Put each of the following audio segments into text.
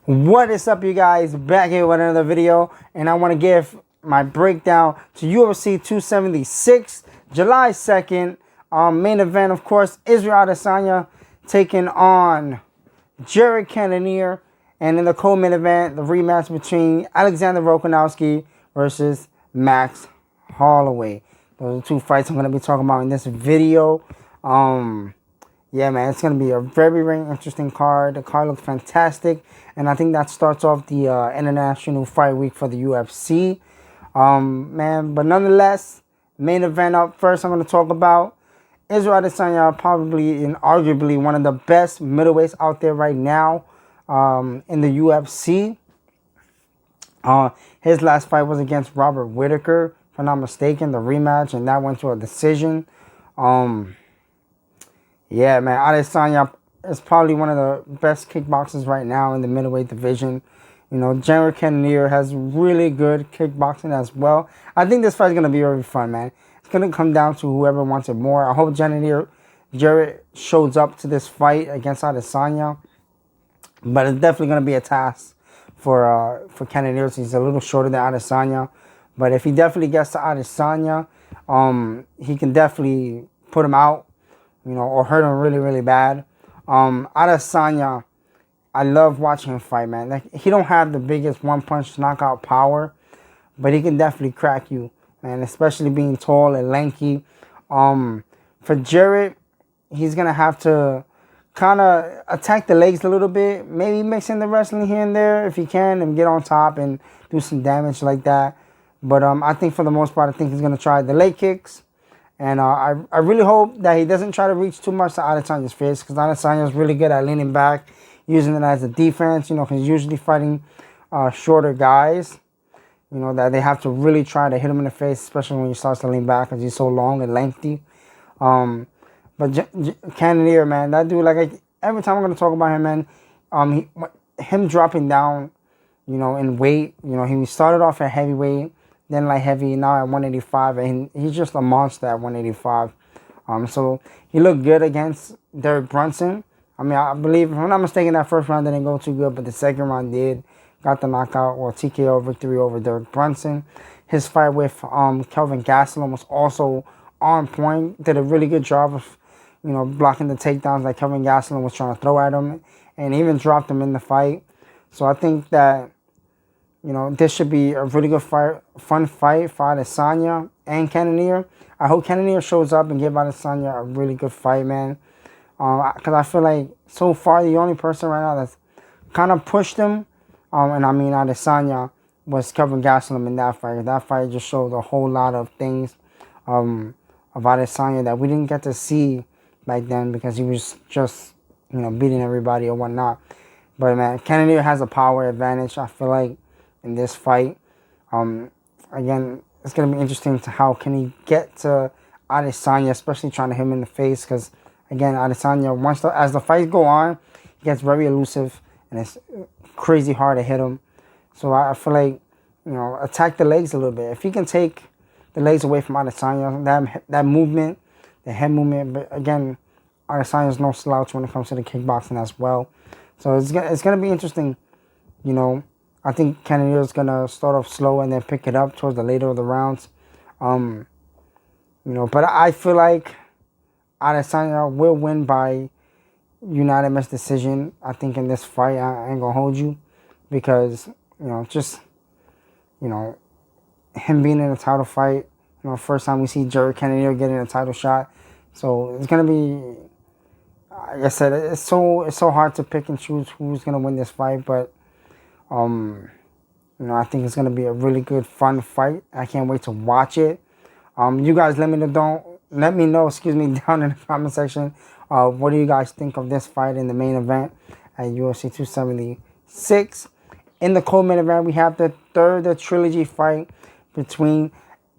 What is up, you guys? Back here with another video, and I want to give my breakdown to UFC 276, July 2nd. Main event, of course, Israel Adesanya taking on Cannonier, and in the co-main event, the rematch between Alexander Volkanovski versus Max Holloway. Those are two fights I'm going to be talking about in this video. Yeah, man, it's going to be a very, very interesting card. The card looks fantastic. And I think that starts off the International Fight Week for the UFC. Man, but nonetheless, main event up first, I'm going to talk about Israel Adesanya, probably and arguably one of the best middleweights out there right now in the UFC. His last fight was against Robert Whittaker, if I'm not mistaken, the rematch, and that went to a decision. Yeah, man, Adesanya is probably one of the best kickboxers right now in the middleweight division. You know, Cannonier has really good kickboxing as well. I think this fight is going to be very fun, man. It's going to come down to whoever wants it more. I hope Jarrett shows up to this fight against Adesanya. But it's definitely going to be a task for Cannonier. He's a little shorter than Adesanya. But if he definitely gets to Adesanya, he can definitely put him out, you know, or hurt him really, really bad. Adesanya, I love watching him fight, man. Like, he don't have the biggest one-punch knockout power, but he can definitely crack you, man, especially being tall and lanky. For Jarrett, he's going to have to kind of attack the legs a little bit, maybe mix in the wrestling here and there if he can, and get on top and do some damage like that. But I think for the most part, I think he's going to try the leg kicks. And I really hope that he doesn't try to reach too much to Adesanya's face, because Adesanya is really good at leaning back, using it as a defense. You know, he's usually fighting shorter guys, you know, that they have to really try to hit him in the face, especially when he starts to lean back because he's so long and lengthy. But Cannonier, man, that dude, like, every time I'm going to talk about him, man, him dropping down, you know, in weight. You know, he started off at heavyweight, then light heavy, now at 185, and he's just a monster at 185. So he looked good against Derek Brunson. I mean, I believe, if I'm not mistaken, that first round didn't go too good, but the second round did. Got the knockout or TKO victory over Derek Brunson. His fight with Kelvin Gastelum was also on point. Did a really good job of, you know, blocking the takedowns that Kelvin Gastelum was trying to throw at him, and even dropped him in the fight. So I think that, you know, this should be a really good fight, fun fight for Adesanya and Cannonier. I hope Cannonier shows up and give Adesanya a really good fight, man. Because I feel like so far the only person right now that's kind of pushed him, and I mean Adesanya, was Kelvin Gastelum in that fight. That fight just showed a whole lot of things of Adesanya that we didn't get to see back then, because he was just, you know, beating everybody or whatnot. But, man, Cannonier has a power advantage, I feel like, in this fight. Again, it's going to be interesting to how can he get to Adesanya, especially trying to hit him in the face, because, again, Adesanya, as the fights go on, he gets very elusive, and it's crazy hard to hit him. So I feel like, you know, attack the legs a little bit. If he can take the legs away from Adesanya, that movement, the head movement, but again, Adesanya's no slouch when it comes to the kickboxing as well. So it's going to be interesting, you know. I think Cannonier is going to start off slow and then pick it up towards the later of the rounds. You know, but I feel like Adesanya will win by unanimous decision, I think, in this fight. I ain't going to hold you, because, you know, just, you know, him being in a title fight, you know, first time we see Cannonier getting a title shot. So it's going to be, like I said, it's so hard to pick and choose who's going to win this fight, but you know, I think it's going to be a really good, fun fight. I can't wait to watch it. You guys let me know, down in the comment section. What do you guys think of this fight in the main event at UFC 276? In the co-main event, we have the third trilogy fight between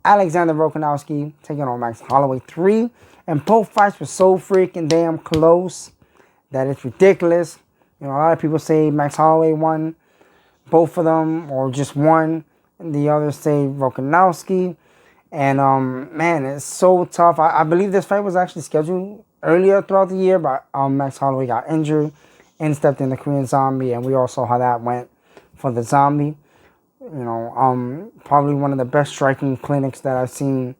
Alexander Volkanovski taking on Max Holloway 3. And both fights were so freaking damn close that it's ridiculous. You know, a lot of people say Max Holloway won both of them, or just one, and the others say Volkanovski. And man, it's so tough. I believe this fight was actually scheduled earlier throughout the year, but Max Holloway got injured instepped in the Korean Zombie, and we all saw how that went for the Zombie. You know, probably one of the best striking clinics that I've seen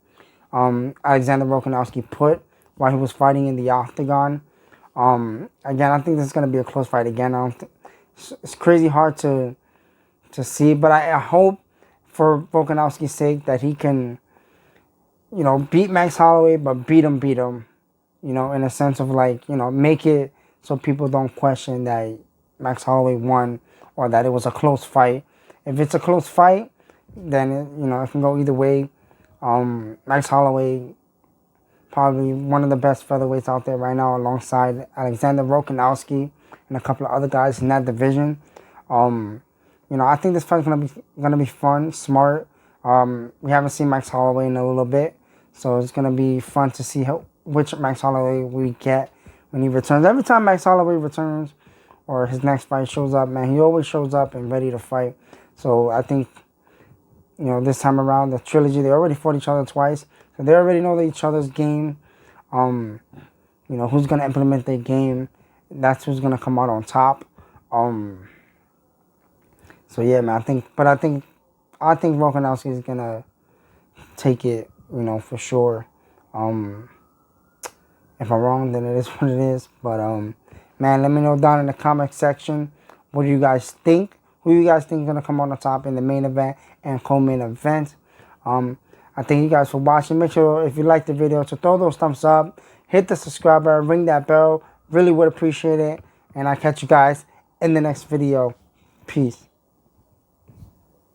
Alexander Volkanovski put while he was fighting in the octagon. Again, I think this is going to be a close fight again. It's crazy hard to see, but I hope for Volkanovski's sake that he can, you know, beat Max Holloway, but beat him, you know, in a sense of like, you know, make it so people don't question that Max Holloway won or that it was a close fight. If it's a close fight, then, you know, it can go either way. Max Holloway, probably one of the best featherweights out there right now, alongside Alexander Volkanovski and a couple of other guys in that division. You know, I think this fight's gonna be fun, smart. We haven't seen Max Holloway in a little bit, so it's gonna be fun to see which Max Holloway we get when he returns. Every time Max Holloway returns or his next fight shows up, man, he always shows up and ready to fight. So I think, you know, this time around, the trilogy, they already fought each other twice, so they already know each other's game. You know, who's gonna implement their game, that's who's gonna come out on top. So yeah, man, I think Volkanovski is gonna take it, you know, for sure. If I'm wrong, then it is what it is. But man, let me know down in the comment section, what do you guys think? Who you guys think is gonna come on the top in the main event and co-main event? I thank you guys for watching. Make sure, if you liked the video, to throw those thumbs up, hit the subscribe button, ring that bell. Really would appreciate it. And I'll catch you guys in the next video. Peace.